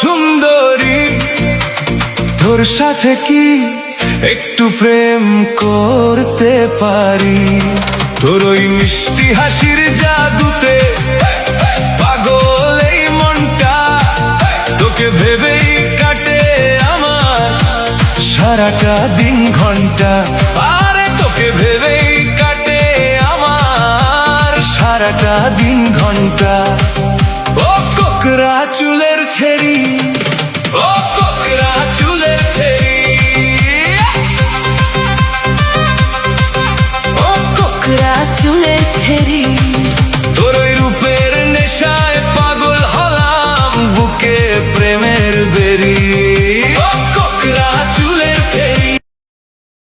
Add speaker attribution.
Speaker 1: সুন্দরী, তোর সাথে কি একটু প্রেম করতে পারি? তোর ওই মিষ্টি হাসির জাদুতে পাগল এই মনটা, তোকে ভেবেই কাটে আমার সারাটা দিন ঘন্টা। আরে তোকে ভেবেই কাটে আমার সারাটা দিন ঘন্টা। ও কোকড়া চুলের ছেড়ি, ও কোকড়া চুলের ছেড়ি,
Speaker 2: ও কোকড়া চুলের ছেড়ি।